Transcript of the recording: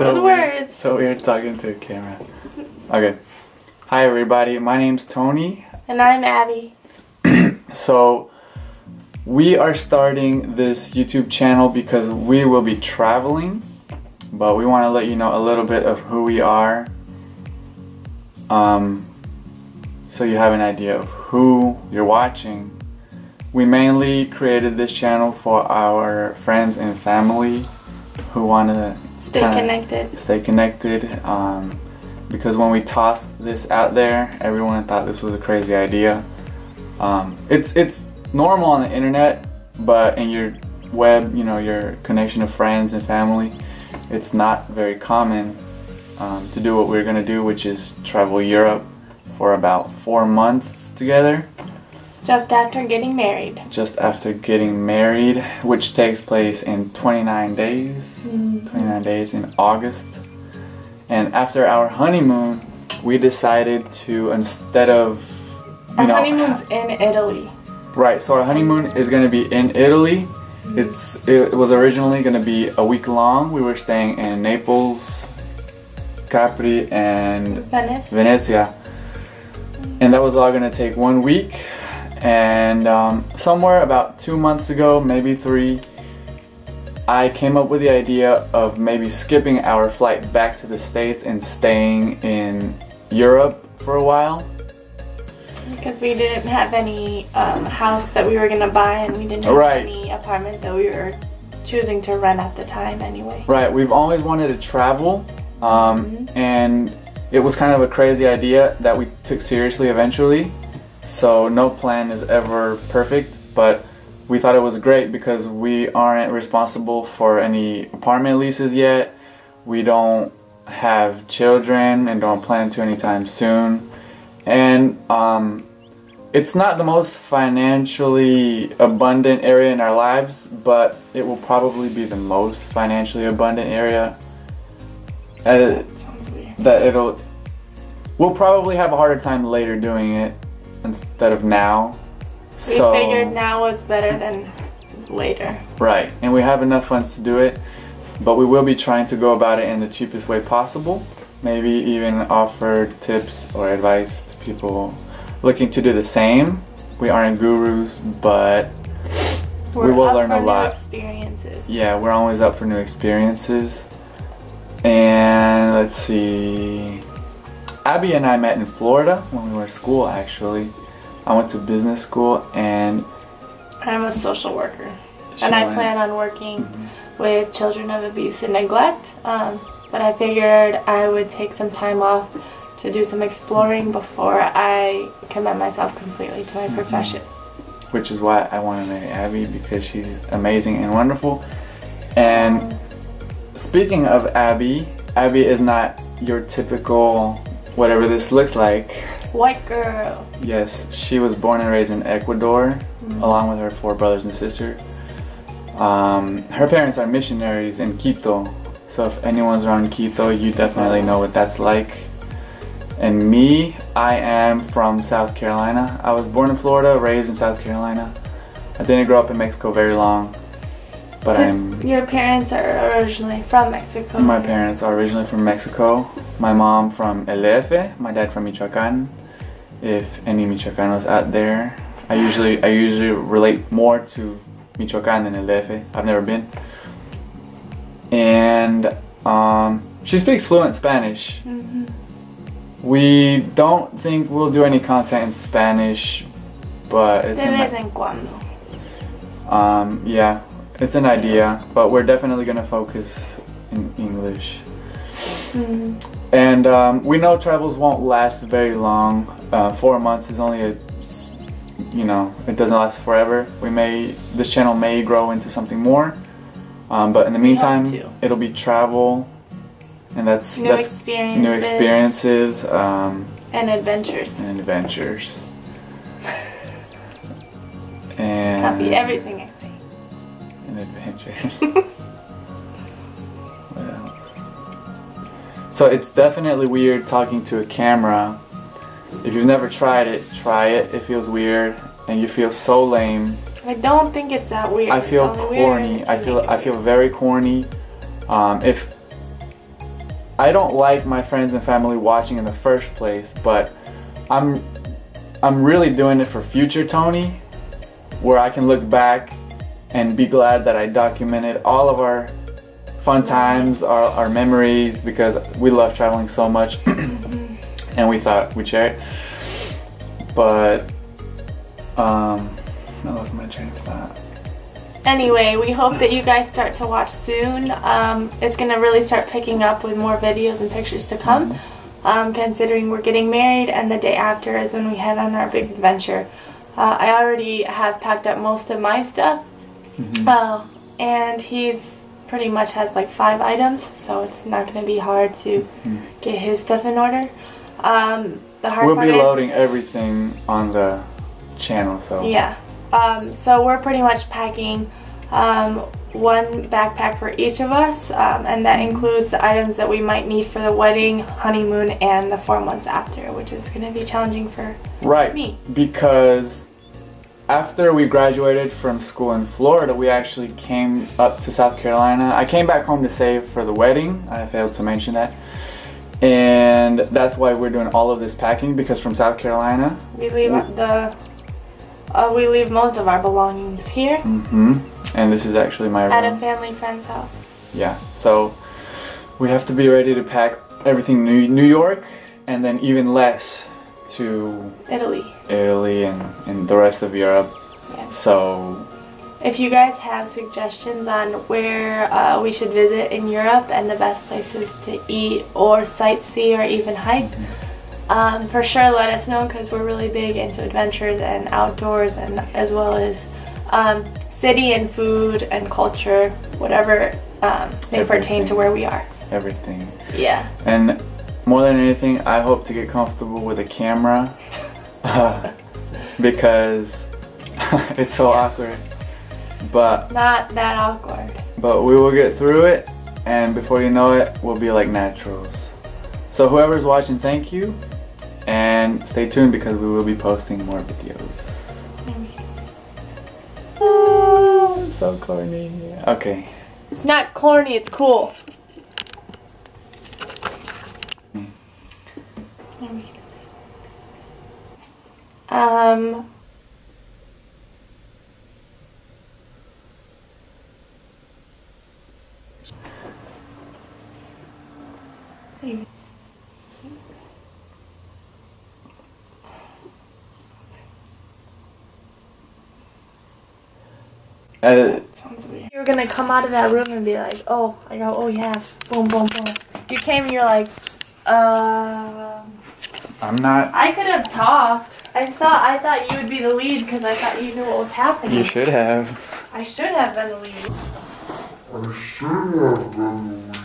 With words. So weird talking to a camera. Okay. Hi everybody, my name's Tony. And I'm Abby. So we are starting this YouTube channel because we will be traveling, but we want to let you know a little bit of who we are, so you have an idea of who you're watching. We mainly created this channel for our friends and family who want to stay connected, because when we tossed this out there, everyone thought this was a crazy idea. It's normal on the internet, but in your web, you know, your connection of friends and family, it's not very common to do what we're gonna do, which is travel Europe for about 4 months together. Just after getting married. Just after getting married, which takes place in 29 days. 29 days in August. And after our honeymoon, we decided to, instead of, our honeymoon's in Italy. Right, so our honeymoon is going to be in Italy. It was originally going to be a week long. We were staying in Naples, Capri, and Venezia. And that was all going to take 1 week. And somewhere about 2 months ago, maybe 3, I came up with the idea of maybe skipping our flight back to the States and staying in Europe for a while. Because we didn't have any house that we were going to buy, and we didn't have any apartment that we were choosing to rent at the time anyway. Right, we've always wanted to travel, and it was kind of a crazy idea that we took seriously eventually. So no plan is ever perfect, but we thought it was great because we aren't responsible for any apartment leases yet. We don't have children and don't plan to anytime soon. And it's not the most financially abundant area in our lives, but it will probably be the most financially abundant area. That sounds weird. We'll probably have a harder time later doing it instead of now. We figured now was better than later. Right, and we have enough funds to do it, but we will be trying to go about it in the cheapest way possible. Maybe even offer tips or advice to people looking to do the same. We aren't gurus, but we will learn a lot. Experiences. Yeah, we're always up for new experiences. And let's see. Abby and I met in Florida when we were at school, actually. I went to business school, and I'm a social worker. And I plan on working with children of abuse and neglect. But I figured I would take some time off to do some exploring before I commit myself completely to my profession. Which is why I want to marry Abby, because she's amazing and wonderful. And speaking of Abby, Abby is not your typical whatever this looks like. White girl. Yes, she was born and raised in Ecuador, along with her 4 brothers and sister. Her parents are missionaries in Quito, so if anyone's around Quito, you definitely know what that's like. And me, I am from South Carolina. I was born in Florida, raised in South Carolina. I didn't grow up in Mexico very long, but Your parents are originally from Mexico. My parents are originally from Mexico. My mom from El DF, my dad from Michoacan. If any Michoacanos out there, I usually relate more to Michoacan than El DF. I've never been. And she speaks fluent Spanish. We don't think we'll do any content in Spanish, but it's yeah, it's an idea, but we're definitely gonna focus in English. And we know travels won't last very long. 4 months is only it doesn't last forever. This channel may grow into something more, but in the meantime, it'll be travel, and that's new experiences, and adventures. And copy everything I say. And adventures. What else? So it's definitely weird talking to a camera. If you've never tried it, try it. It feels weird, and you feel so lame. I don't think it's that weird. I feel corny. I feel very corny. I don't like my friends and family watching in the first place, but I'm really doing it for future Tony, where I can look back and be glad that I documented all of our fun times, our memories, because we love traveling so much and we thought we'd share it. But I lost my train of thought. Anyway, we hope that you guys start to watch soon. It's gonna really start picking up with more videos and pictures to come, considering we're getting married and the day after is when we head on our big adventure. I already have packed up most of my stuff, and he's pretty much has like 5 items, so it's not going to be hard to get his stuff in order. The hard we'll part be is, loading everything on the channel, so yeah. So we're pretty much packing one backpack for each of us, and that includes the items that we might need for the wedding, honeymoon, and the 4 months after, which is going to be challenging for me. Because after we graduated from school in Florida, we actually came up to South Carolina. I came back home to save for the wedding. I failed to mention that. And that's why we're doing all of this packing, because from South Carolina, we leave we leave most of our belongings here. And this is actually my room. At a family friend's house. Yeah, so we have to be ready to pack everything New York, and then even less to Italy and the rest of Europe. Yeah. So if you guys have suggestions on where we should visit in Europe and the best places to eat or sightsee or even hike, for sure let us know, because we're really big into adventures and outdoors, and as well as city and food and culture, whatever may pertain to where we are. Everything. Yeah. And more than anything, I hope to get comfortable with a camera because it's so awkward. But not that awkward. But we will get through it, and before you know it, we'll be like naturals. So whoever's watching, thank you, and stay tuned because we will be posting more videos. Oh, so corny. Okay. It's not corny, it's cool. Sounds weird. You're gonna come out of that room and be like, oh, I go, oh yeah, boom, boom, boom. You came and you're like, I'm not. I could have talked. I thought you would be the lead because I thought you knew what was happening. You should have. I should have been the lead. I should have been the lead.